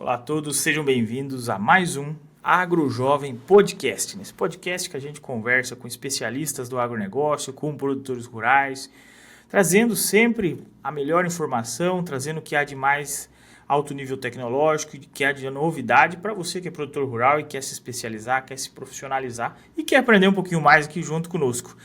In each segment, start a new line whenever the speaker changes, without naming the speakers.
Olá a todos, sejam bem-vindos a mais um AgroJovem Podcast. Nesse podcast que a gente conversa com especialistas do agronegócio, com produtores rurais, trazendo sempre a melhor informação, trazendo o que há de mais alto nível tecnológico, o que há de novidade para você que é produtor rural e quer se especializar, quer se profissionalizar e quer aprender um pouquinho mais aqui junto conosco.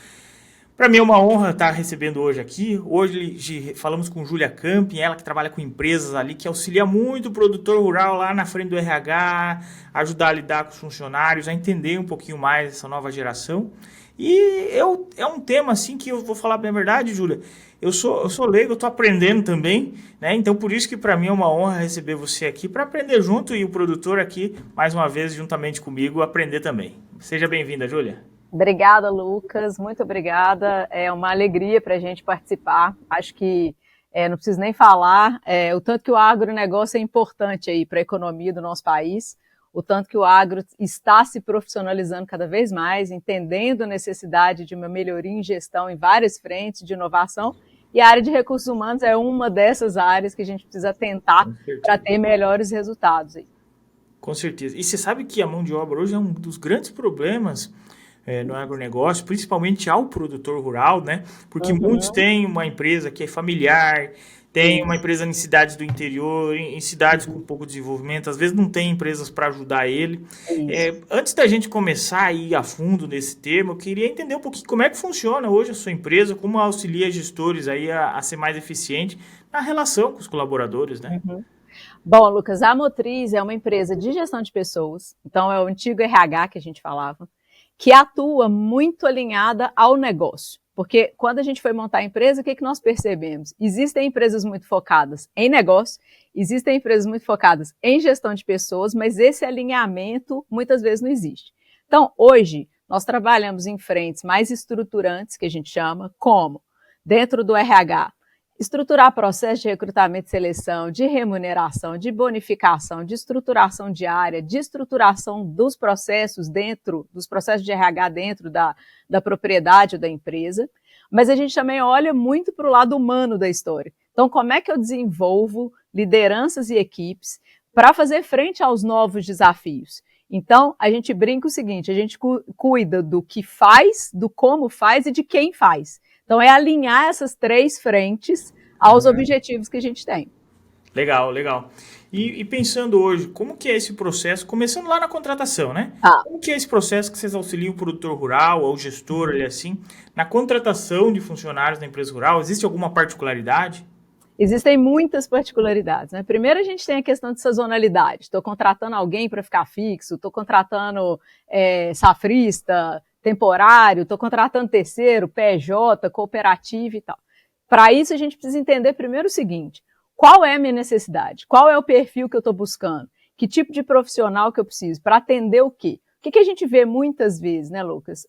Para mim é uma honra estar recebendo hoje aqui. Hoje falamos com Júlia Campin, ela que trabalha com empresas ali, que auxilia muito o produtor rural lá na frente do RH, ajudar a lidar com os funcionários, a entender um pouquinho mais essa nova geração. E é um tema assim que eu vou falar bem a verdade, Júlia. Eu sou leigo, eu estou aprendendo também, né? Então por isso que para mim é uma honra receber você aqui para aprender junto e o produtor aqui, mais uma vez, juntamente comigo, aprender também. Seja bem-vinda, Júlia.
Obrigada, Lucas, muito obrigada. É uma alegria para a gente participar. Acho que não preciso nem falar o tanto que o agronegócio é importante aí para a economia do nosso país, o tanto que o agro está se profissionalizando cada vez mais, entendendo a necessidade de uma melhoria em gestão em várias frentes de inovação, e a área de recursos humanos é uma dessas áreas que a gente precisa tentar para ter melhores resultados aí.
Com certeza. E você sabe que a mão de obra hoje é um dos grandes problemas no agronegócio, principalmente ao produtor rural, né? Porque muitos têm uma empresa que é familiar, tem uma empresa em cidades do interior, em cidades com pouco desenvolvimento, às vezes não tem empresas para ajudar ele. Antes da gente começar a ir a fundo nesse tema, eu queria entender um pouquinho como é que funciona hoje a sua empresa, como auxilia gestores aí a ser mais eficiente na relação com os colaboradores, né?
Bom, Lucas, a Motriz é uma empresa de gestão de pessoas, então é o antigo RH que a gente falava, que atua muito alinhada ao negócio. Porque quando a gente foi montar a empresa, o que nós percebemos? Existem empresas muito focadas em negócio, existem empresas muito focadas em gestão de pessoas, mas esse alinhamento muitas vezes não existe. Então, hoje, nós trabalhamos em frentes mais estruturantes, que a gente chama, como dentro do RH, estruturar processo de recrutamento e seleção, de remuneração, de bonificação, de estruturação diária, de estruturação dos processos de RH dentro da propriedade ou da empresa. Mas a gente também olha muito para o lado humano da história. Então, como é que eu desenvolvo lideranças e equipes para fazer frente aos novos desafios? Então, a gente brinca o seguinte, a gente cuida do que faz, do como faz e de quem faz. Então, é alinhar essas três frentes aos objetivos que a gente tem.
Legal, legal. E pensando hoje, como que é esse processo, começando lá na contratação, né? Como que é esse processo que vocês auxiliam o produtor rural, ou o gestor, ali assim, na contratação de funcionários da empresa rural? Existe alguma particularidade?
Existem muitas particularidades, né? Primeiro, a gente tem a questão de sazonalidade. Estou contratando alguém para ficar fixo, estou contratando safrista, temporário, estou contratando terceiro, PJ, cooperativa e tal. Para isso, a gente precisa entender primeiro o seguinte, qual é a minha necessidade? Qual é o perfil que eu estou buscando? Que tipo de profissional que eu preciso? Para atender o quê? O que a gente vê muitas vezes, né, Lucas?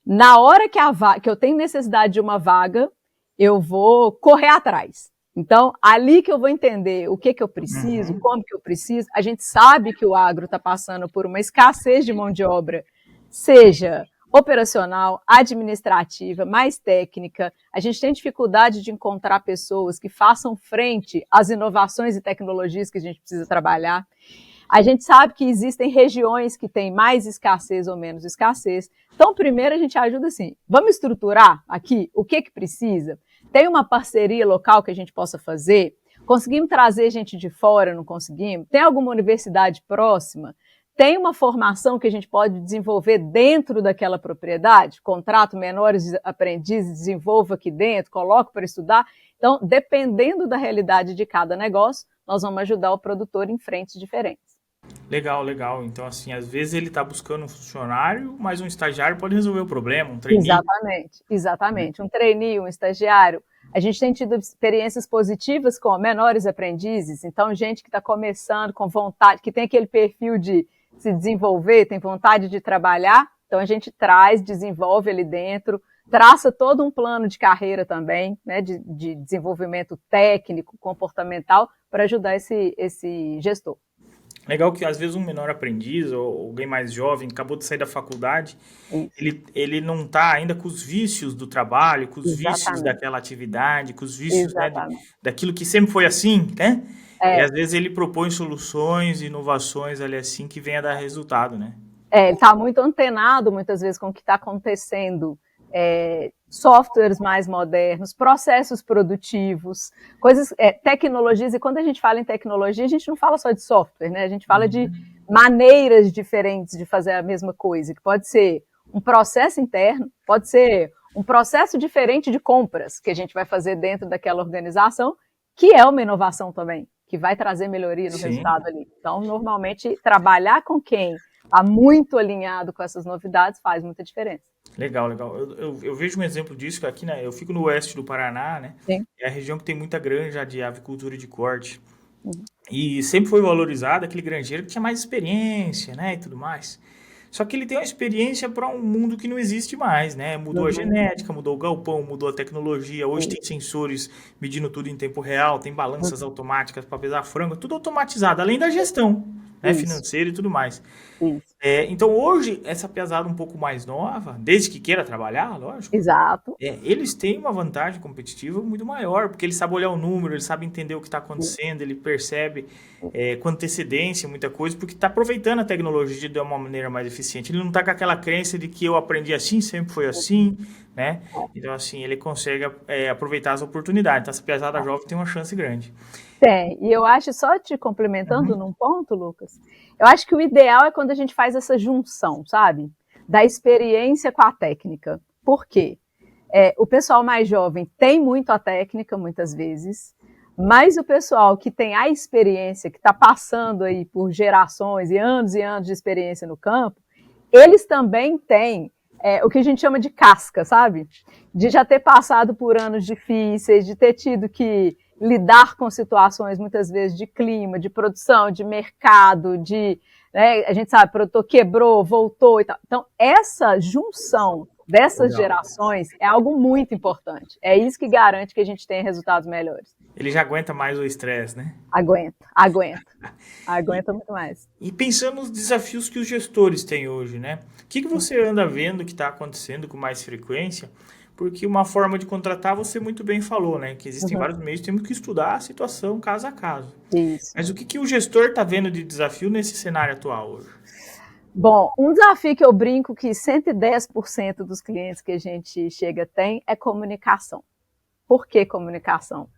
Na hora que eu tenho necessidade de uma vaga, eu vou correr atrás. Então, ali que eu vou entender o que eu preciso, como que eu preciso. A gente sabe que o agro está passando por uma escassez de mão de obra, seja operacional, administrativa, mais técnica. A gente tem dificuldade de encontrar pessoas que façam frente às inovações e tecnologias que a gente precisa trabalhar. A gente sabe que existem regiões que têm mais escassez ou menos escassez. Então, primeiro a gente ajuda assim, vamos estruturar aqui o que precisa? Tem uma parceria local que a gente possa fazer? Conseguimos trazer gente de fora, não conseguimos? Tem alguma universidade próxima? Tem uma formação que a gente pode desenvolver dentro daquela propriedade? Contrato menores aprendizes, desenvolva aqui dentro, coloco para estudar. Então, dependendo da realidade de cada negócio, nós vamos ajudar o produtor em frentes diferentes.
Legal, legal. Então, assim, às vezes ele está buscando um funcionário, mas um estagiário pode resolver o problema, um trainee.
Exatamente. Um trainee, um estagiário. A gente tem tido experiências positivas com menores aprendizes, então gente que está começando com vontade, que tem aquele perfil de se desenvolver, tem vontade de trabalhar, então a gente traz, desenvolve ali dentro, traça todo um plano de carreira também, né, de desenvolvimento técnico, comportamental, para ajudar esse gestor.
Legal que às vezes um menor aprendiz ou alguém mais jovem, acabou de sair da faculdade, ele não está ainda com os vícios do trabalho, com os vícios daquela atividade, com os vícios, né, daquilo que sempre foi assim, né? E às vezes ele propõe soluções, inovações ali assim que venha dar resultado, né?
Ele está muito antenado muitas vezes com o que está acontecendo, softwares mais modernos, processos produtivos, coisas, tecnologias, e quando a gente fala em tecnologia, a gente não fala só de software, né? A gente fala de maneiras diferentes de fazer a mesma coisa, que pode ser um processo interno, pode ser um processo diferente de compras que a gente vai fazer dentro daquela organização, que é uma inovação também, que vai trazer melhoria no resultado ali. Então, normalmente, trabalhar com quem está muito alinhado com essas novidades faz muita diferença.
Legal, legal. Eu vejo um exemplo disso que aqui, né? Eu fico no oeste do Paraná, né?
Sim.
É a região que tem muita granja de avicultura e de corte. E sempre foi valorizado aquele granjeiro que tinha mais experiência, né? E tudo mais. Só que ele tem uma experiência para um mundo que não existe mais, né? Mudou a genética, mudou o galpão, mudou a tecnologia. Hoje tem sensores medindo tudo em tempo real, tem balanças automáticas para pesar frango, tudo automatizado, além da gestão, né? Financeira e tudo mais. Então hoje, essa pesada um pouco mais nova, desde que queira trabalhar, lógico.
Exato.
Eles têm uma vantagem competitiva muito maior, porque ele sabe olhar o número, ele sabe entender o que está acontecendo, ele percebe com antecedência muita coisa, porque está aproveitando a tecnologia de uma maneira mais eficiente. Ele não está com aquela crença de que eu aprendi assim, sempre foi assim, né? Então, assim, ele consegue aproveitar as oportunidades. Então, essa pesada jovem tem uma chance grande.
Tem, e eu acho, só te complementando num ponto, Lucas, eu acho que o ideal é quando a gente faz essa junção, sabe? Da experiência com a técnica. Por quê? O pessoal mais jovem tem muito a técnica, muitas vezes, mas o pessoal que tem a experiência, que está passando aí por gerações e anos de experiência no campo, eles também têm o que a gente chama de casca, sabe? De já ter passado por anos difíceis, de ter tido que lidar com situações, muitas vezes, de clima, de produção, de mercado, a gente sabe, o produtor quebrou, voltou e tal. Então, essa junção dessas gerações é algo muito importante. É isso que garante que a gente tenha resultados melhores.
Ele já aguenta mais o estresse, né?
Aguenta muito mais.
E pensando nos desafios que os gestores têm hoje, né? O que você anda vendo que está acontecendo com mais frequência? Porque uma forma de contratar, você muito bem falou, né? Que existem vários meios, temos que estudar a situação caso a caso.
Isso.
Mas o que o gestor está vendo de desafio nesse cenário atual hoje?
Bom, um desafio que eu brinco que 110% dos clientes que a gente chega tem é comunicação. Por que comunicação?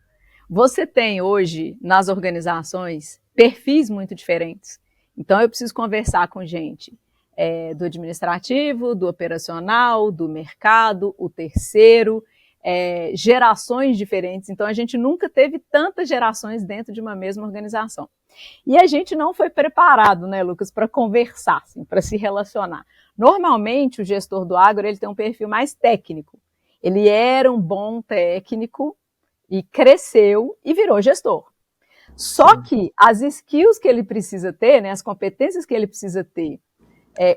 Você tem hoje, nas organizações, perfis muito diferentes. Então, eu preciso conversar com gente do administrativo, do operacional, do mercado, o terceiro, gerações diferentes. Então, a gente nunca teve tantas gerações dentro de uma mesma organização. E a gente não foi preparado, né, Lucas, para conversar, assim, para se relacionar. Normalmente, o gestor do agro ele tem um perfil mais técnico. Ele era um bom técnico e cresceu e virou gestor. Só que as skills que ele precisa ter, né, as competências que ele precisa ter,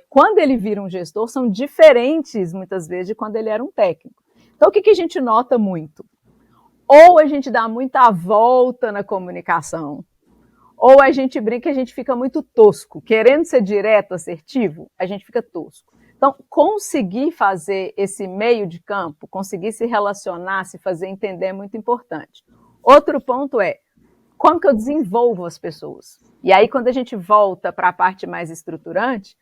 quando ele vira um gestor, são diferentes, muitas vezes, de quando ele era um técnico. Então, o que a gente nota muito? Ou a gente dá muita volta na comunicação, ou a gente brinca e a gente fica muito tosco. Querendo ser direto, assertivo, a gente fica tosco. Então, conseguir fazer esse meio de campo, conseguir se relacionar, se fazer entender é muito importante. Outro ponto é, como que eu desenvolvo as pessoas? E aí, quando a gente volta para a parte mais estruturante,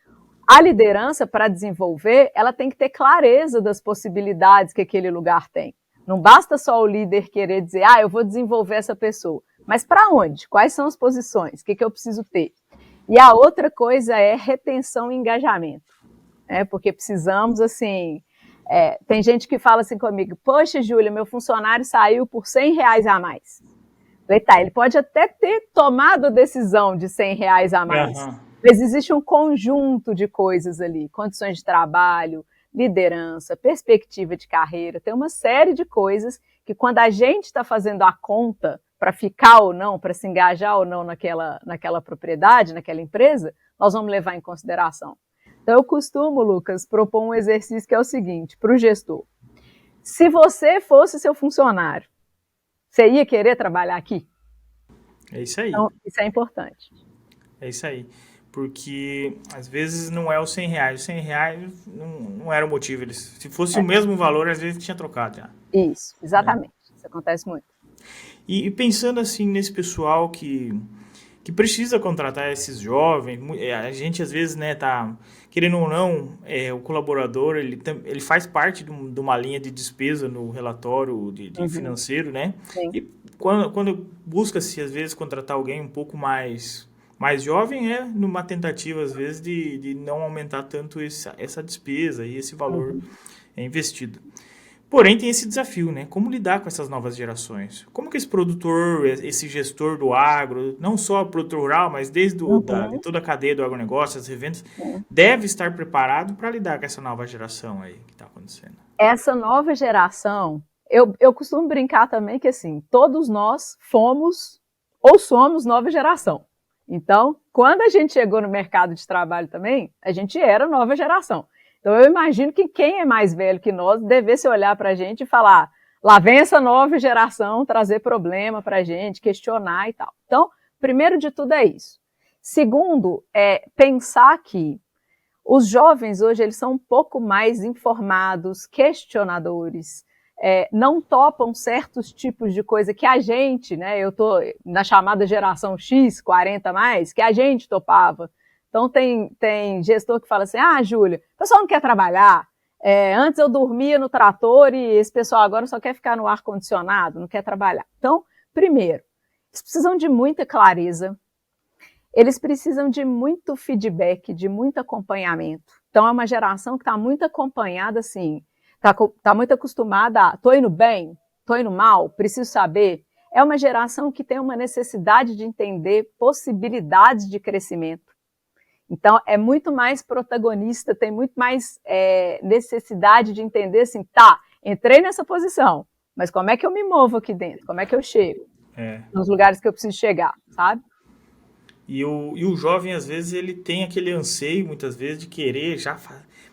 a liderança, para desenvolver, ela tem que ter clareza das possibilidades que aquele lugar tem. Não basta só o líder querer dizer, eu vou desenvolver essa pessoa. Mas para onde? Quais são as posições? O que eu preciso ter? E a outra coisa é retenção e engajamento. Porque precisamos, assim... tem gente que fala assim comigo, poxa, Júlia, meu funcionário saiu por R$100 a mais. Falei, tá, ele pode até ter tomado a decisão de R$100 a mais, mas existe um conjunto de coisas ali, condições de trabalho, liderança, perspectiva de carreira, tem uma série de coisas que quando a gente está fazendo a conta para ficar ou não, para se engajar ou não naquela propriedade, naquela empresa, nós vamos levar em consideração. Então, eu costumo, Lucas, propor um exercício que é o seguinte, para o gestor. Se você fosse seu funcionário, você ia querer trabalhar aqui?
É isso aí.
Então, isso é importante.
É isso aí. Porque, às vezes, não é os R$100. Os R$100 não era o motivo. Se fosse o mesmo valor, às vezes tinha trocado já.
Isso, exatamente. Isso acontece muito.
E pensando assim nesse pessoal que precisa contratar esses jovens, a gente às vezes, né, tá querendo ou não, o colaborador, ele faz parte de uma linha de despesa no relatório de
Uhum,
financeiro, né?
sim.
E quando busca-se às vezes contratar alguém um pouco mais jovem, é numa tentativa às vezes de não aumentar tanto essa despesa e esse valor
Uhum.
investido. Porém, tem esse desafio, né? Como lidar com essas novas gerações? Como que esse produtor, esse gestor do agro, não só o produtor rural, mas desde de
Uhum.
toda a cadeia do agronegócio, as revendas,
Sim.
deve estar preparado para lidar com essa nova geração aí que está acontecendo?
Essa nova geração, eu costumo brincar também que assim, todos nós fomos ou somos nova geração. Então, quando a gente chegou no mercado de trabalho também, a gente era nova geração. Então, eu imagino que quem é mais velho que nós devesse olhar para a gente e falar: lá vem essa nova geração trazer problema para a gente, questionar e tal. Então, primeiro de tudo é isso. Segundo, é pensar que os jovens hoje eles são um pouco mais informados, questionadores, não topam certos tipos de coisa que a gente, né, eu tô na chamada geração X, 40 mais, que a gente topava. Então tem gestor que fala assim: ah, Júlia, o pessoal não quer trabalhar. Antes eu dormia no trator e esse pessoal agora só quer ficar no ar-condicionado, não quer trabalhar. Então, primeiro, eles precisam de muita clareza, eles precisam de muito feedback, de muito acompanhamento. Então, é uma geração que está muito acompanhada, assim, está muito acostumada a, estou indo bem, estou indo mal, preciso saber. É uma geração que tem uma necessidade de entender possibilidades de crescimento. Então, é muito mais protagonista, tem muito mais necessidade de entender, assim, tá, entrei nessa posição, mas como é que eu me movo aqui dentro? Como é que eu chego
É.
nos lugares que eu preciso chegar, sabe?
E o jovem, às vezes, ele tem aquele anseio, muitas vezes, de querer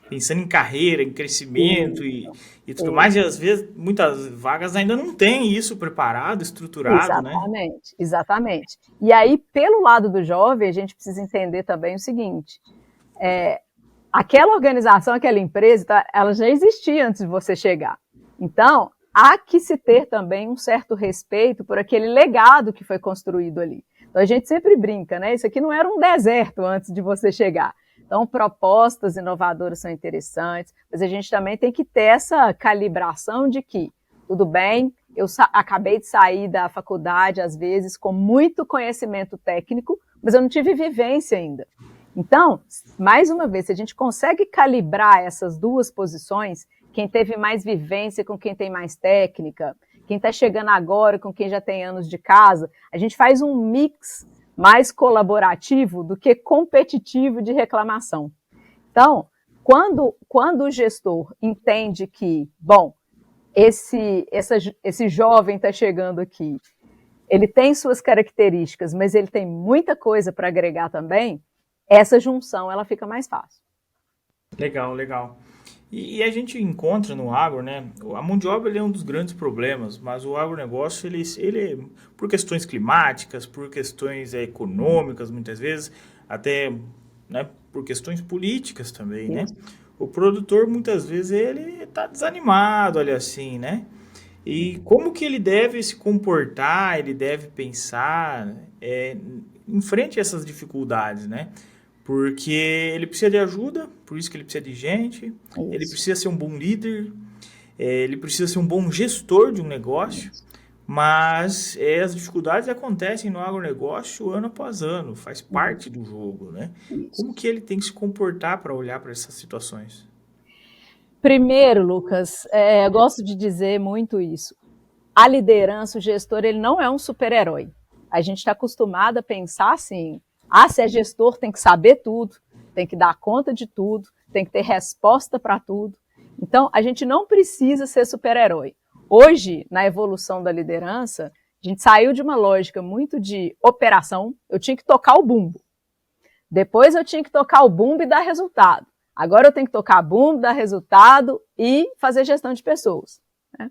pensando em carreira, em crescimento
Isso,
e tudo mais, e
isso.
às vezes muitas vagas ainda não têm isso preparado, estruturado, né?
Exatamente, exatamente. E aí, pelo lado do jovem, a gente precisa entender também o seguinte: aquela organização, aquela empresa, tá, ela já existia antes de você chegar. Então, há que se ter também um certo respeito por aquele legado que foi construído ali. Então, a gente sempre brinca, né? Isso aqui não era um deserto antes de você chegar. Então, propostas inovadoras são interessantes, mas a gente também tem que ter essa calibração de que, tudo bem, eu acabei de sair da faculdade, às vezes, com muito conhecimento técnico, mas eu não tive vivência ainda. Então, mais uma vez, se a gente consegue calibrar essas duas posições, quem teve mais vivência com quem tem mais técnica, quem está chegando agora com quem já tem anos de casa, a gente faz um mix mais colaborativo do que competitivo de reclamação. Então, quando o gestor entende que, bom, esse jovem está chegando aqui, ele tem suas características, mas ele tem muita coisa para agregar também, essa junção ela fica mais fácil.
Legal, legal. E a gente encontra no agro, né? A mão de obra ele é um dos grandes problemas, mas o agronegócio, por questões climáticas, por questões econômicas, muitas vezes, até, né, por questões políticas também, né?
Isso.
O produtor, muitas vezes, ele está desanimado, olha assim, né? E como que ele deve se comportar, ele deve pensar em frente a essas dificuldades, né? Porque ele precisa de ajuda, por isso que ele precisa de gente, ele
Isso.
precisa ser um bom líder, ele precisa ser um bom gestor de um negócio,
Isso.
mas as dificuldades acontecem no agronegócio ano após ano, faz parte do jogo, né? Como
Isso.
que ele tem que se comportar para olhar para essas situações?
Primeiro, Lucas, eu gosto de dizer muito isso. A liderança, o gestor, ele não é um super-herói. A gente está acostumado a pensar assim: ah, se é gestor, tem que saber tudo, tem que dar conta de tudo, tem que ter resposta para tudo. Então, a gente não precisa ser super-herói. Hoje, na evolução da liderança, a gente saiu de uma lógica muito de operação, eu tinha que tocar o bumbo. Depois eu tinha que tocar o bumbo e dar resultado. Agora eu tenho que tocar bumbo, dar resultado e fazer gestão de pessoas. Né?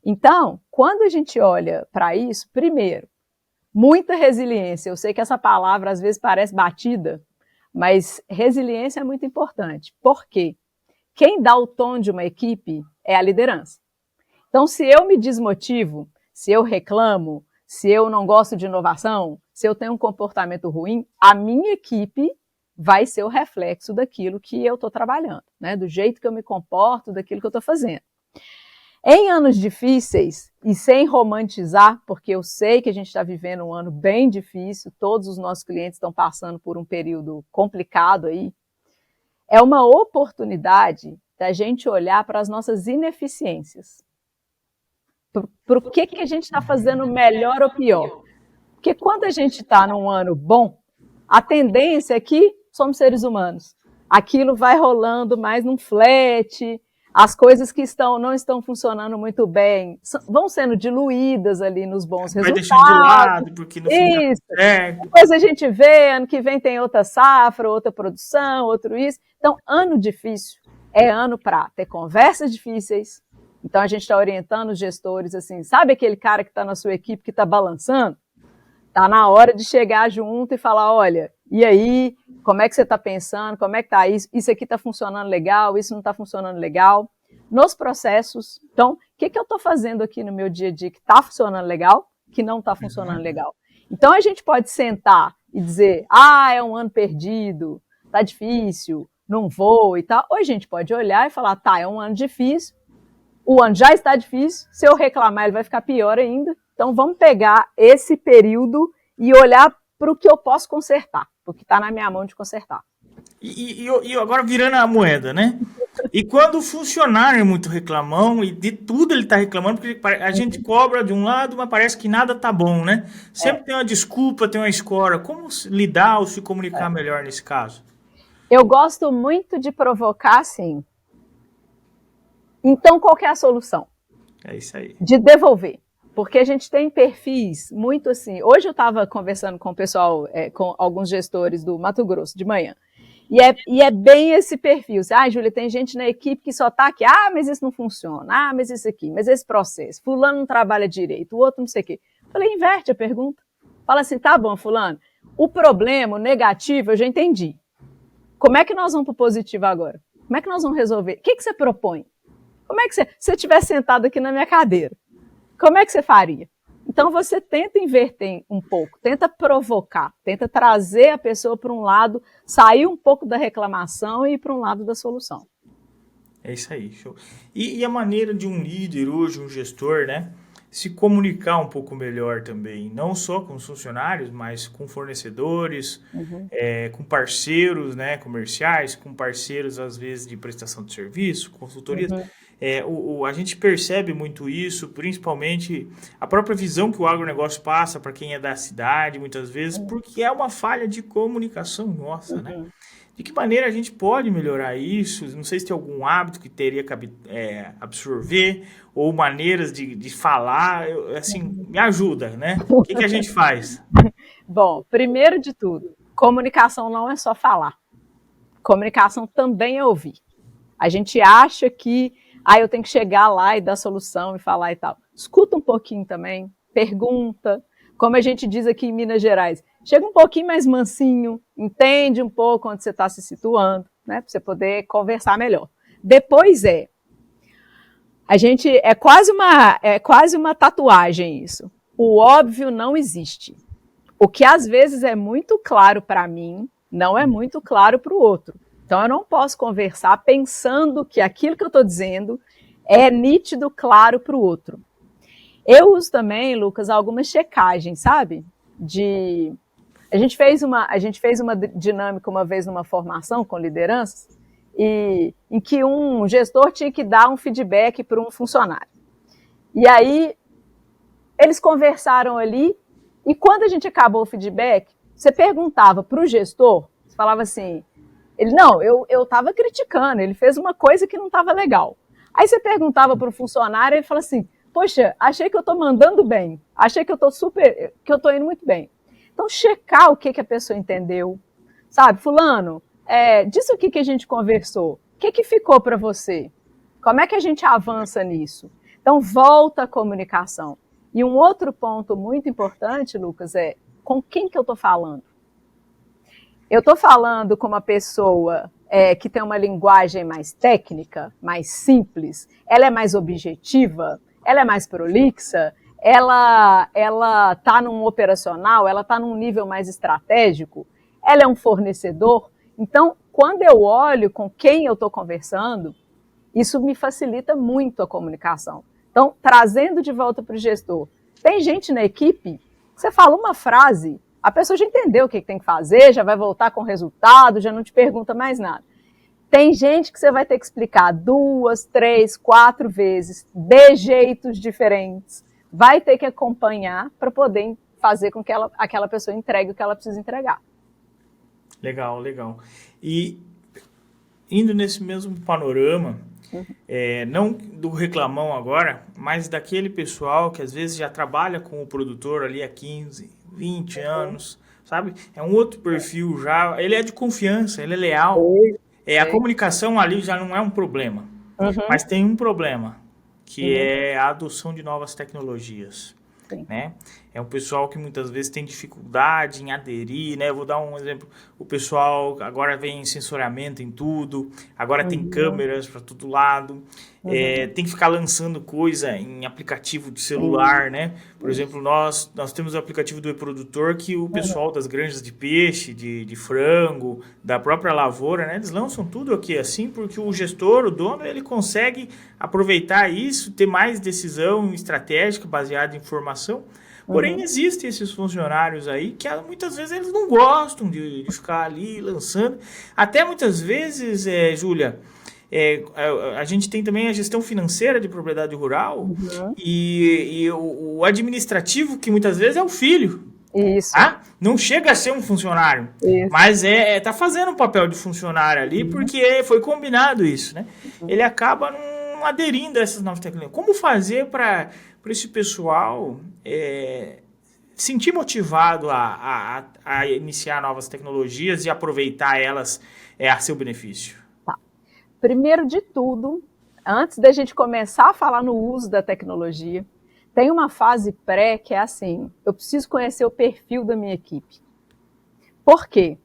Então, quando a gente olha para isso, primeiro, muita resiliência. Eu sei que essa palavra às vezes parece batida, mas resiliência é muito importante. Por quê? Quem dá o tom de uma equipe é a liderança. Então, se eu me desmotivo, se eu reclamo, se eu não gosto de inovação, se eu tenho um comportamento ruim, a minha equipe vai ser o reflexo daquilo que eu estou trabalhando, né? Do jeito que eu me comporto, daquilo que eu estou fazendo. Em anos difíceis, e sem romantizar, porque eu sei que a gente está vivendo um ano bem difícil, todos os nossos clientes estão passando por um período complicado aí, é uma oportunidade da gente olhar para as nossas ineficiências. Para o que a gente está fazendo melhor ou pior. Porque quando a gente está num ano bom, a tendência é que somos seres humanos. Aquilo vai rolando mais num flat, as coisas que não estão funcionando muito bem vão sendo diluídas ali nos bons resultados. Vai deixando de lado,
porque no fim
isso. Depois a gente vê, ano que vem tem outra safra, outra produção, outro isso. Então, ano difícil é ano para ter conversas difíceis. Então, a gente está orientando os gestores, assim, sabe aquele cara que está na sua equipe que está balançando? Está na hora de chegar junto e falar, olha, e aí, como é que você está pensando, como é que está isso? Isso aqui está funcionando legal, isso não está funcionando legal. Nos processos, então, o que eu estou fazendo aqui no meu dia a dia que está funcionando legal, que não está funcionando legal? Então, a gente pode sentar e dizer, é um ano perdido, está difícil, não vou e tal. Ou a gente pode olhar e falar, é um ano difícil, o ano já está difícil, se eu reclamar ele vai ficar pior ainda. Então vamos pegar esse período e olhar para o que eu posso consertar, o que está na minha mão de consertar.
E agora virando a moeda, né? E quando o funcionário é muito reclamão, e de tudo ele está reclamando, porque a gente cobra de um lado, mas parece que nada tá bom, né? Sempre tem uma desculpa, tem uma escora. Como lidar ou se comunicar melhor nesse caso?
Eu gosto muito de provocar, assim. Então, qual que é a solução?
É isso aí.
De devolver. Porque a gente tem perfis muito assim. Hoje eu estava conversando com o pessoal, com alguns gestores do Mato Grosso de manhã. E é bem esse perfil. Júlia, tem gente na equipe que só está aqui. Mas isso não funciona. Mas isso aqui. Mas esse processo. Fulano não trabalha direito. O outro não sei o quê. Eu falei, inverte a pergunta. Fala assim, tá bom, fulano. O problema, o negativo, eu já entendi. Como é que nós vamos para o positivo agora? Como é que nós vamos resolver? O que você propõe? Como é que se eu estiver sentado aqui na minha cadeira, como é que você faria? Então, você tenta inverter um pouco, tenta provocar, tenta trazer a pessoa para um lado, sair um pouco da reclamação e ir para um lado da solução.
É isso aí, show. E a maneira de um líder hoje, um gestor, né, se comunicar um pouco melhor também, não só com os funcionários, mas com fornecedores, com parceiros, né, comerciais, com parceiros, às vezes, de prestação de serviço, consultorias. A gente percebe muito isso, principalmente a própria visão que o agronegócio passa para quem é da cidade, muitas vezes, porque é uma falha de comunicação nossa, né? De que maneira a gente pode melhorar isso? Não sei se tem algum hábito que teria que absorver, ou maneiras de falar, assim, me ajuda, né? O que a gente faz?
Bom, primeiro de tudo, comunicação não é só falar. Comunicação também é ouvir. A gente acha que eu tenho que chegar lá e dar solução e falar e tal. Escuta um pouquinho também, pergunta. Como a gente diz aqui em Minas Gerais, chega um pouquinho mais mansinho, entende um pouco onde você está se situando, né, para você poder conversar melhor. Depois é quase uma tatuagem isso. O óbvio não existe. O que às vezes é muito claro para mim, não é muito claro para o outro. Então, eu não posso conversar pensando que aquilo que eu estou dizendo é nítido, claro para o outro. Eu uso também, Lucas, algumas checagens, sabe? A gente fez uma dinâmica uma vez numa formação com lideranças, em que um gestor tinha que dar um feedback para um funcionário. E aí, eles conversaram ali, e quando a gente acabou o feedback, você perguntava para o gestor, você falava assim... eu estava criticando, ele fez uma coisa que não estava legal. Aí você perguntava para o funcionário, ele falava assim, poxa, achei que eu estou mandando bem, achei que eu estou indo muito bem. Então, checar o que a pessoa entendeu, sabe? Fulano, disso aqui que a gente conversou, o que ficou para você? Como é que a gente avança nisso? Então, volta a comunicação. E um outro ponto muito importante, Lucas, é com quem que eu estou falando? Eu estou falando com uma pessoa que tem uma linguagem mais técnica, mais simples, ela é mais objetiva, ela é mais prolixa, ela está num operacional, ela está num nível mais estratégico, ela é um fornecedor. Então, quando eu olho com quem eu estou conversando, isso me facilita muito a comunicação. Então, trazendo de volta para o gestor, tem gente na equipe, você fala uma frase, a pessoa já entendeu o que tem que fazer, já vai voltar com o resultado, já não te pergunta mais nada. Tem gente que você vai ter que explicar 2, 3, 4 vezes, de jeitos diferentes, vai ter que acompanhar para poder fazer com que aquela pessoa entregue o que ela precisa entregar.
Legal, legal. E indo nesse mesmo panorama, não do reclamão agora, mas daquele pessoal que às vezes já trabalha com o produtor ali há 15, 20 anos, sabe? É um outro perfil já, ele é de confiança, ele é leal. A comunicação ali já não é um problema, mas tem um problema, que é a adoção de novas tecnologias. Né? É um pessoal que muitas vezes tem dificuldade em aderir, né? Eu vou dar um exemplo, o pessoal agora vem sensoriamento em tudo, agora tem câmeras para todo lado, tem que ficar lançando coisa em aplicativo de celular, né? Por exemplo, nós temos o aplicativo do reprodutor que o pessoal das granjas de peixe, de frango, da própria lavoura, né? Eles lançam tudo aqui assim, porque o gestor, o dono, ele consegue aproveitar isso, ter mais decisão estratégica baseada em informação. Porém, existem esses funcionários aí que muitas vezes eles não gostam de ficar ali lançando. Até muitas vezes, Júlia, a gente tem também a gestão financeira de propriedade rural e o administrativo, que muitas vezes é o filho.
Isso.
Tá? Não chega a ser um funcionário, mas tá fazendo um papel de funcionário ali porque foi combinado isso, né? Ele acaba não aderindo a essas novas tecnologias. Como fazer para esse pessoal sentir motivado a iniciar novas tecnologias e aproveitar elas a seu benefício?
Tá. Primeiro de tudo, antes da gente começar a falar no uso da tecnologia, tem uma fase pré que é assim, eu preciso conhecer o perfil da minha equipe. Por quê?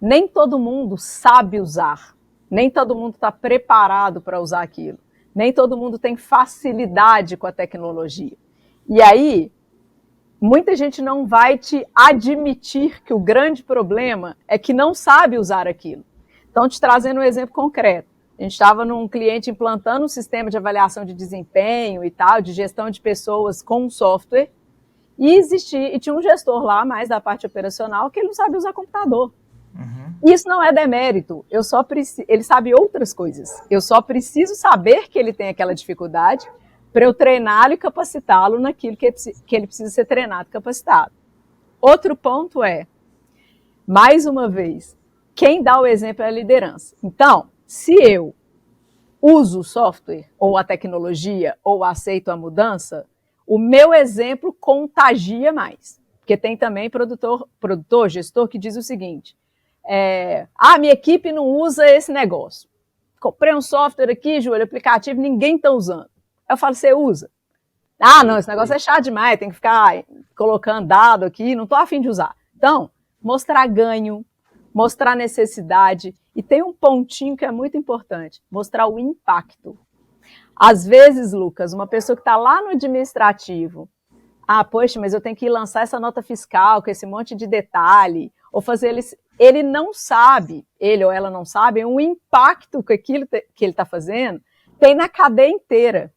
Nem todo mundo sabe usar, nem todo mundo está preparado para usar aquilo, nem todo mundo tem facilidade com a tecnologia. E aí, muita gente não vai te admitir que o grande problema é que não sabe usar aquilo. Então, te trazendo um exemplo concreto. A gente estava num cliente implantando um sistema de avaliação de desempenho e tal, de gestão de pessoas com um software, e tinha um gestor lá, mais da parte operacional, que ele não sabe usar computador. Isso não é demérito, ele sabe outras coisas. Eu só preciso saber que ele tem aquela dificuldade para eu treiná-lo e capacitá-lo naquilo que ele precisa ser treinado e capacitado. Outro ponto mais uma vez, quem dá o exemplo é a liderança. Então, se eu uso o software, ou a tecnologia, ou aceito a mudança, o meu exemplo contagia mais. Porque tem também produtor, gestor, que diz o seguinte, minha equipe não usa esse negócio. Comprei um software aqui, Júlio, aplicativo, ninguém está usando. Eu falo, você usa? Não, esse negócio é chato demais, tem que ficar colocando dado aqui, não estou a fim de usar. Então, mostrar ganho, mostrar necessidade, e tem um pontinho que é muito importante, mostrar o impacto. Às vezes, Lucas, uma pessoa que está lá no administrativo, poxa, mas eu tenho que ir lançar essa nota fiscal com esse monte de detalhe, ou fazer ele não sabe, ele ou ela não sabe, o impacto que aquilo que ele está fazendo tem na cadeia inteira.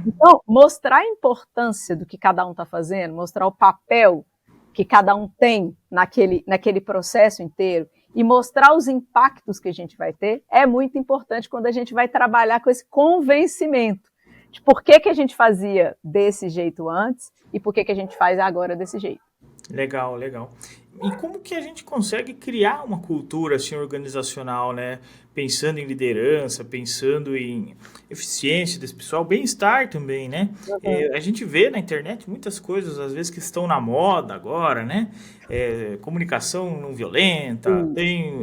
Então, mostrar a importância do que cada um está fazendo, mostrar o papel que cada um tem naquele processo inteiro e mostrar os impactos que a gente vai ter é muito importante quando a gente vai trabalhar com esse convencimento de por que a gente fazia desse jeito antes e por que a gente faz agora desse jeito.
Legal, legal. E como que a gente consegue criar uma cultura assim, organizacional, né? Pensando em liderança, pensando em eficiência desse pessoal, bem-estar também, né? A gente vê na internet muitas coisas, às vezes, que estão na moda agora, né? Comunicação não violenta, tem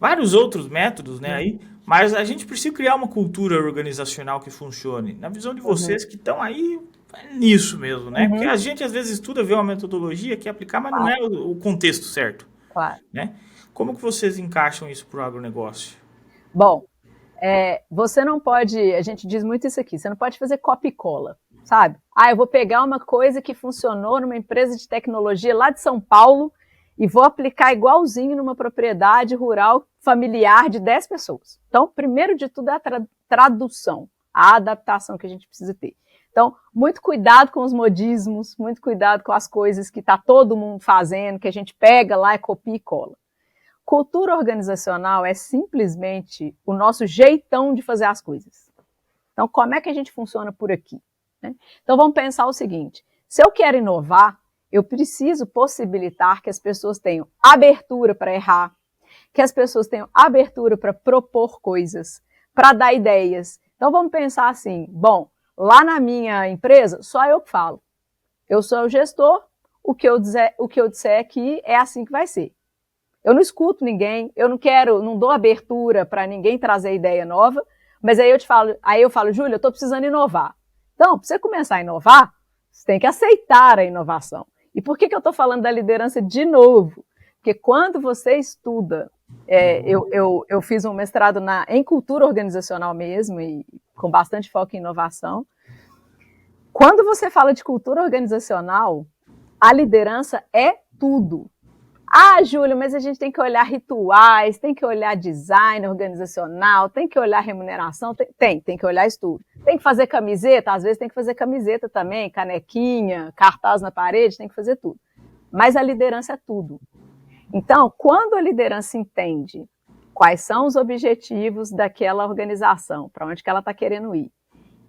vários outros métodos, né? Aí, mas a gente precisa criar uma cultura organizacional que funcione. Na visão de vocês que estão aí nisso mesmo, né? Porque a gente às vezes estuda, vê uma metodologia que aplicar, mas não é o contexto certo.
Claro.
Né? Como que vocês encaixam isso para o agronegócio?
Bom, você não pode, a gente diz muito isso aqui, você não pode fazer copia e cola. sabe? Eu vou pegar uma coisa que funcionou numa empresa de tecnologia lá de São Paulo e vou aplicar igualzinho numa propriedade rural familiar de 10 pessoas. Então, primeiro de tudo é a tradução, a adaptação que a gente precisa ter. Então, muito cuidado com os modismos, muito cuidado com as coisas que está todo mundo fazendo, que a gente pega lá e copia e cola. Cultura organizacional é simplesmente o nosso jeitão de fazer as coisas. Então, como é que a gente funciona por aqui? Né? Então, vamos pensar o seguinte, se eu quero inovar, eu preciso possibilitar que as pessoas tenham abertura para errar, que as pessoas tenham abertura para propor coisas, para dar ideias. Então, vamos pensar assim, bom, lá na minha empresa, só eu que falo. Eu sou o gestor, o que eu disser aqui é assim que vai ser. Eu não escuto ninguém, eu não dou abertura para ninguém trazer ideia nova, mas aí eu falo, Júlia, eu estou precisando inovar. Então, para você começar a inovar, você tem que aceitar a inovação. E por que eu estou falando da liderança de novo? Porque quando você estuda, eu fiz um mestrado em cultura organizacional mesmo, e com bastante foco em inovação. Quando você fala de cultura organizacional, a liderança é tudo. Júlia, mas a gente tem que olhar rituais, tem que olhar design organizacional, tem que olhar remuneração, tem que olhar isso tudo. Tem que fazer camiseta, às vezes tem que fazer camiseta também, canequinha, cartaz na parede, tem que fazer tudo. Mas a liderança é tudo. Então, quando a liderança entende quais são os objetivos daquela organização, para onde que ela está querendo ir,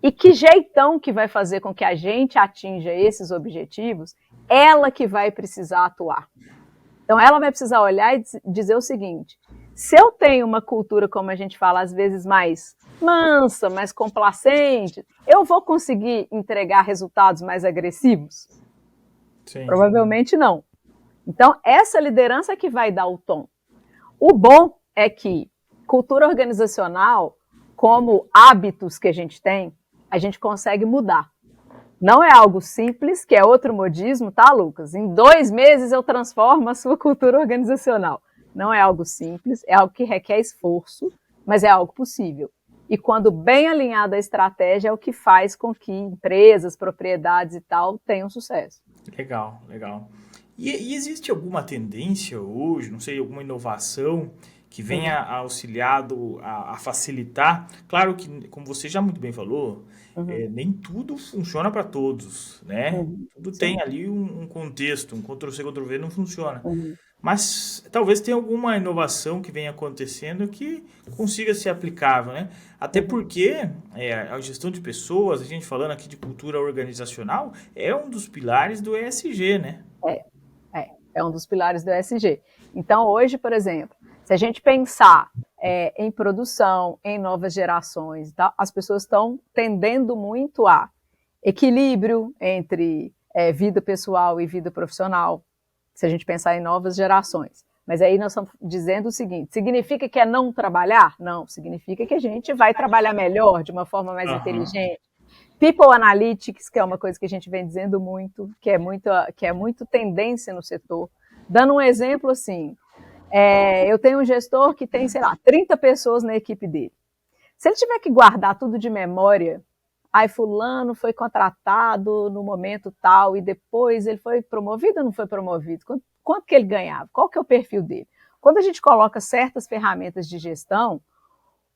e que jeitão que vai fazer com que a gente atinja esses objetivos, ela que vai precisar atuar. Então, ela vai precisar olhar e dizer o seguinte, se eu tenho uma cultura, como a gente fala, às vezes mais mansa, mais complacente, eu vou conseguir entregar resultados mais agressivos? Sim. Provavelmente não. Então, essa liderança é que vai dar o tom. O bom é que cultura organizacional, como hábitos que a gente consegue mudar. Não é algo simples, que é outro modismo, tá, Lucas? Em 2 meses eu transformo a sua cultura organizacional. Não é algo simples, é algo que requer esforço, mas é algo possível. E quando bem alinhada a estratégia, é o que faz com que empresas, propriedades e tal tenham sucesso.
Legal, legal. E existe alguma tendência hoje, não sei, alguma inovação que venha auxiliado a facilitar? Claro que, como você já muito bem falou, nem tudo funciona para todos, né? Tudo tem ali um contexto, um Ctrl-C, Ctrl-V não funciona. Mas talvez tenha alguma inovação que venha acontecendo que consiga ser aplicável, né? Até porque a gestão de pessoas, a gente falando aqui de cultura organizacional, é um dos pilares do ESG, né?
É um dos pilares do ESG. Então, hoje, por exemplo, se a gente pensar em produção, em novas gerações, tá? As pessoas estão tendendo muito a equilíbrio entre vida pessoal e vida profissional, se a gente pensar em novas gerações. Mas aí nós estamos dizendo o seguinte, significa que é não trabalhar? Não, significa que a gente vai trabalhar melhor, de uma forma mais inteligente. People Analytics, que é uma coisa que a gente vem dizendo muito, que é muito tendência no setor. Dando um exemplo assim, eu tenho um gestor que tem, 30 pessoas na equipe dele. Se ele tiver que guardar tudo de memória, fulano foi contratado no momento tal e depois ele foi promovido ou não foi promovido? Quanto que ele ganhava? Qual que é o perfil dele? Quando a gente coloca certas ferramentas de gestão,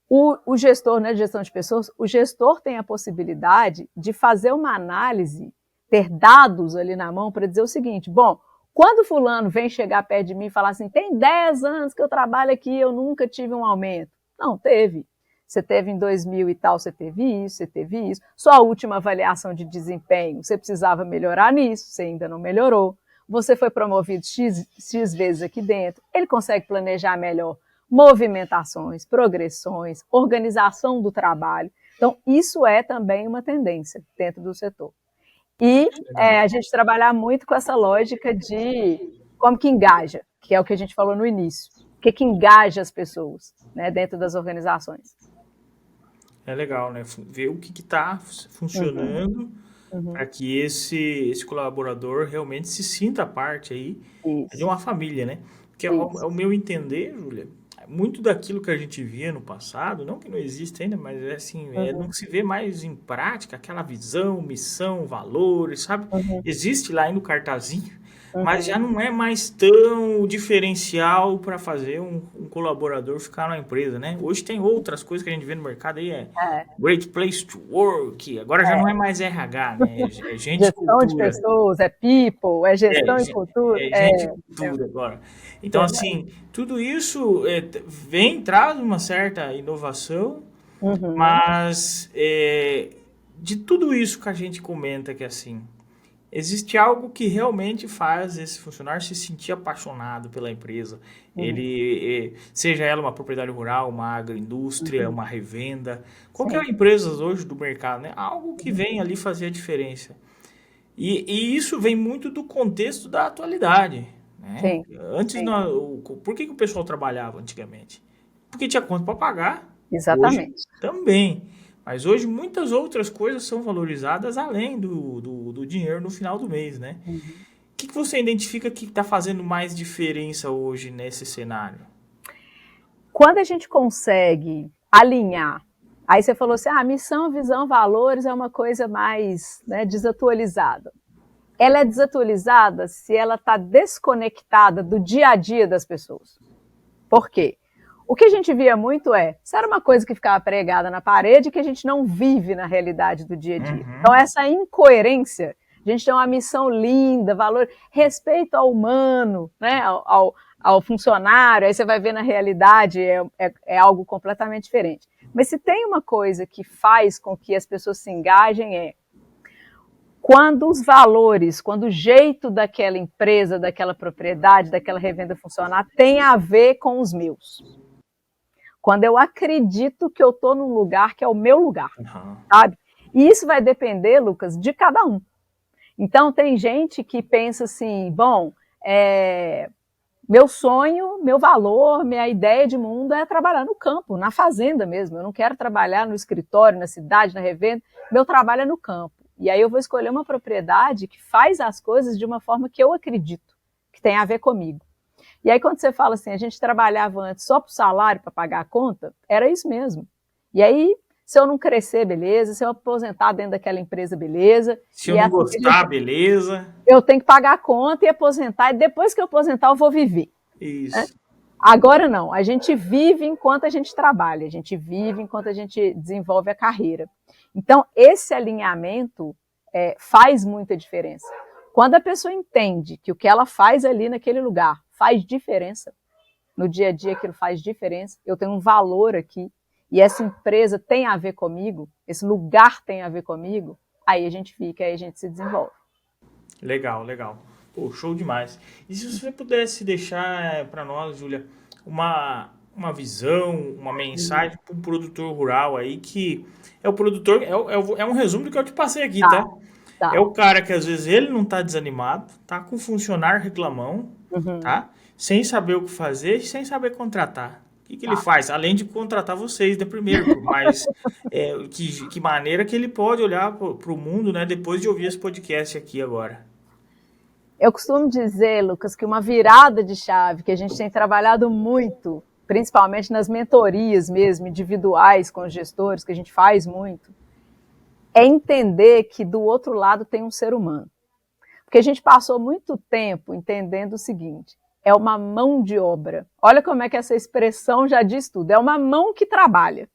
o gestor, né, de gestão de pessoas, o gestor tem a possibilidade de fazer uma análise, ter dados ali na mão para dizer o seguinte, bom, quando fulano vem chegar perto de mim e falar assim, tem 10 anos que eu trabalho aqui, eu nunca tive um aumento. Não, teve. Você teve em 2000 e tal, você teve isso. Sua última avaliação de desempenho, você precisava melhorar nisso, você ainda não melhorou. Você foi promovido X vezes aqui dentro. Ele consegue planejar melhor movimentações, progressões, organização do trabalho. Então, isso é também uma tendência dentro do setor. E a gente trabalhar muito com essa lógica de como que engaja, que é o que a gente falou no início. O que engaja as pessoas, né, dentro das organizações.
É legal, né? Ver o que está funcionando para que esse colaborador realmente se sinta parte aí de uma família, né? Porque ao meu entender, Júlia, muito daquilo que a gente via no passado, não que não exista ainda, mas é assim, não se vê mais em prática aquela visão, missão, valores, sabe?
Uhum.
Existe lá ainda o cartazinho, mas já
Uhum.
não é mais tão diferencial para fazer um colaborador ficar na empresa, né? Hoje tem outras coisas que a gente vê no mercado aí,
É,
Great Place to Work, agora já não é mais RH, né? É gente e
gestão de
cultura.
pessoas, é people, é
É,
gestão e cultura,
gente e
é
cultura agora. Então,
verdade.
assim, tudo isso traz uma certa inovação,
Uhum.
mas de tudo isso que a gente comenta que assim, existe algo que realmente faz esse funcionário se sentir apaixonado pela empresa.
Uhum.
Ele, seja ela uma propriedade rural, uma agroindústria,
Uhum.
uma revenda, qualquer
Sim.
empresa hoje do mercado, né? Algo que
Uhum.
vem ali fazer a diferença. E isso vem muito do contexto da atualidade, né?
Sim.
Antes,
Sim.
por que o pessoal trabalhava antigamente? Porque tinha conta para pagar. Hoje
Exatamente.
também. Mas hoje muitas outras coisas são valorizadas além do dinheiro no final do mês, né?
Uhum.
O que você identifica que está fazendo mais diferença hoje nesse cenário?
Quando a gente consegue alinhar, aí você falou assim, missão, visão, valores é uma coisa mais, né, desatualizada. Ela é desatualizada se ela está desconectada do dia a dia das pessoas. Por quê? O que a gente via muito isso era uma coisa que ficava pregada na parede que a gente não vive na realidade do dia a dia. Então,
Uhum.
essa incoerência, a gente tem uma missão linda, valor, respeito ao humano, né, ao funcionário, aí você vai ver na realidade é algo completamente diferente. Mas se tem uma coisa que faz com que as pessoas se engajem quando os valores, quando o jeito daquela empresa, daquela propriedade, daquela revenda funcionar tem a ver com os meus. Quando eu acredito que eu estou num lugar que é o meu lugar,
Uhum.
sabe? E isso vai depender, Lucas, de cada um. Então, tem gente que pensa assim, bom, meu sonho, meu valor, minha ideia de mundo é trabalhar no campo, na fazenda mesmo. Eu não quero trabalhar no escritório, na cidade, na revenda. Meu trabalho é no campo. E aí eu vou escolher uma propriedade que faz as coisas de uma forma que eu acredito, que tem a ver comigo. E aí quando você fala assim, a gente trabalhava antes só para o salário, para pagar a conta, era isso mesmo. E aí, se eu não crescer, beleza. Se eu aposentar dentro daquela empresa, beleza.
Se eu
E é
não
assim que a gente...
gostar, beleza.
Eu tenho que pagar a conta e aposentar, e depois que eu aposentar eu vou viver. Né?
Isso.
Agora não, a gente vive enquanto a gente trabalha, a gente vive enquanto a gente desenvolve a carreira. Então, esse alinhamento faz muita diferença. Quando a pessoa entende que o que ela faz ali naquele lugar faz diferença, no dia a dia aquilo faz diferença, eu tenho um valor aqui, e essa empresa tem a ver comigo, esse lugar tem a ver comigo, aí a gente fica, aí a gente se desenvolve.
Legal, legal. Pô, show demais. E se você pudesse deixar para nós, Júlia, uma visão, uma mensagem para um produtor rural aí que é o produtor, é um resumo do que eu te passei aqui,
Tá,
tá? É
tá.
o cara que às vezes ele não tá desanimado, tá com funcionário reclamão,
Uhum,
tá? Sem saber o que fazer, sem saber contratar. O que ele
tá.
faz? Além de contratar vocês de primeiro, mas que maneira que ele pode olhar para o mundo, né? Depois de ouvir esse podcast aqui agora.
Eu costumo dizer, Lucas, que uma virada de chave que a gente tem trabalhado muito, principalmente nas mentorias mesmo, individuais com os gestores, que a gente faz muito, é entender que do outro lado tem um ser humano. Porque a gente passou muito tempo entendendo o seguinte: é uma mão de obra. Olha como é que essa expressão já diz tudo. É uma mão que trabalha.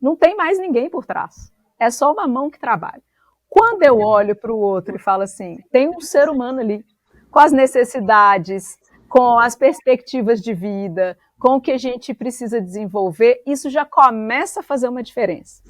Não tem mais ninguém por trás. É só uma mão que trabalha. Quando eu olho para o outro e falo assim, tem um ser humano ali, com as necessidades, com as perspectivas de vida, com o que a gente precisa desenvolver, isso já começa a fazer uma diferença.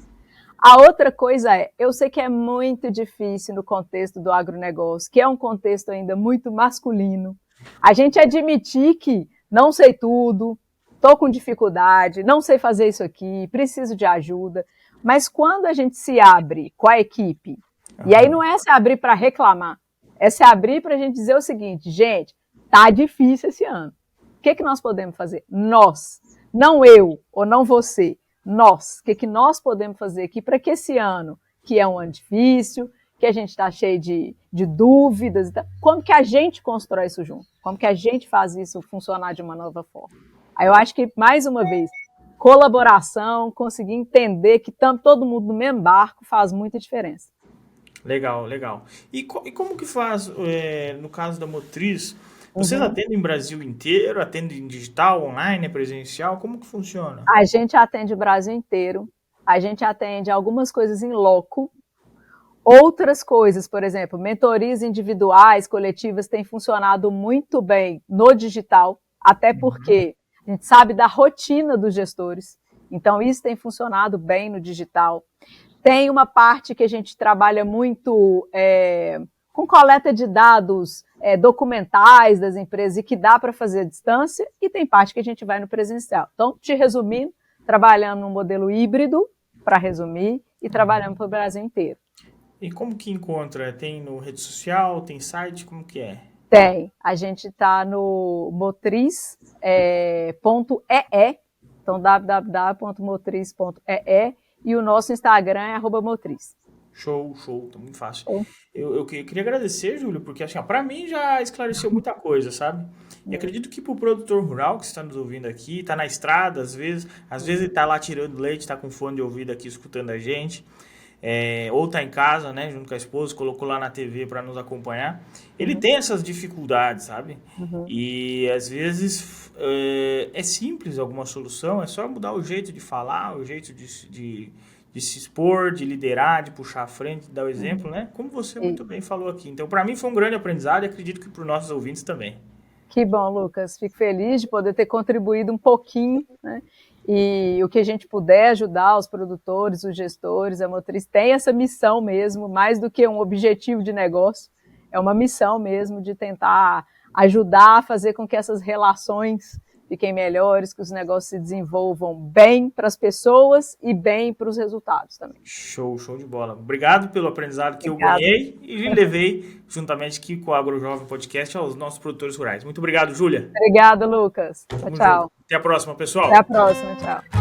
A outra coisa eu sei que é muito difícil no contexto do agronegócio, que é um contexto ainda muito masculino, a gente admitir que não sei tudo, estou com dificuldade, não sei fazer isso aqui, preciso de ajuda, mas quando a gente se abre com a equipe, e aí
Aham.
não é se abrir para reclamar, é se abrir para a gente dizer o seguinte, gente, tá difícil esse ano. O que nós podemos fazer? Nós, não eu ou não você, nós, o que nós podemos fazer aqui para que esse ano, que é um ano difícil, que a gente está cheio de dúvidas, como que a gente constrói isso junto? Como que a gente faz isso funcionar de uma nova forma? Aí eu acho que, mais uma vez, colaboração, conseguir entender que estamos todo mundo no mesmo barco faz muita diferença.
Legal, legal. E como que faz, no caso da Motriz, vocês
Uhum.
atendem o Brasil inteiro, atendem digital, online, presencial, como que funciona?
A gente atende o Brasil inteiro, a gente atende algumas coisas em loco, outras coisas, por exemplo, mentorias individuais, coletivas, têm funcionado muito bem no digital, até
Uhum.
porque a gente sabe da rotina dos gestores, então isso tem funcionado bem no digital. Tem uma parte que a gente trabalha muito com coleta de dados documentais das empresas e que dá para fazer à distância, e tem parte que a gente vai no presencial. Então, te resumindo, trabalhando num modelo híbrido, para resumir, e trabalhando para o Brasil inteiro.
E como que encontra? Tem no rede social, tem site, como que é?
Tem. A gente está no motriz.ee, então www.motriz.ee, e o nosso Instagram é @motriz.
Show, show, tá muito fácil. Eu queria agradecer, Júlio, porque assim, para mim já esclareceu muita coisa, sabe? E acredito que pro produtor rural que está nos ouvindo aqui, tá na estrada, às vezes ele tá lá tirando leite, tá com fone de ouvido aqui escutando a gente, ou tá em casa, né, junto com a esposa, colocou lá na TV para nos acompanhar. Ele
Uhum,
tem essas dificuldades, sabe?
uhum.
E às vezes é simples alguma solução, é só mudar o jeito de falar, o jeito de se expor, de liderar, de puxar à frente, de dar o exemplo, né? Como você
E
muito bem falou aqui. Então, para mim foi um grande aprendizado e acredito que para os nossos ouvintes também.
que bom, Lucas. Fico feliz de poder ter contribuído um pouquinho, né? E o que a gente puder ajudar os produtores, os gestores, a Motriz tem essa missão mesmo, mais do que um objetivo de negócio, é uma missão mesmo de tentar ajudar a fazer com que essas relações fiquem melhores, que os negócios se desenvolvam bem para as pessoas e bem para os resultados também.
Show, show de bola. Obrigado pelo aprendizado que eu
Obrigada.
ganhei e levei juntamente aqui com o Agro Jovem Podcast aos nossos produtores rurais. Muito obrigado, Júlia.
Obrigada, Lucas. Tchau,
Tamo junto.
tchau.
Até a próxima,
Até a
pessoal.
próxima. Tchau.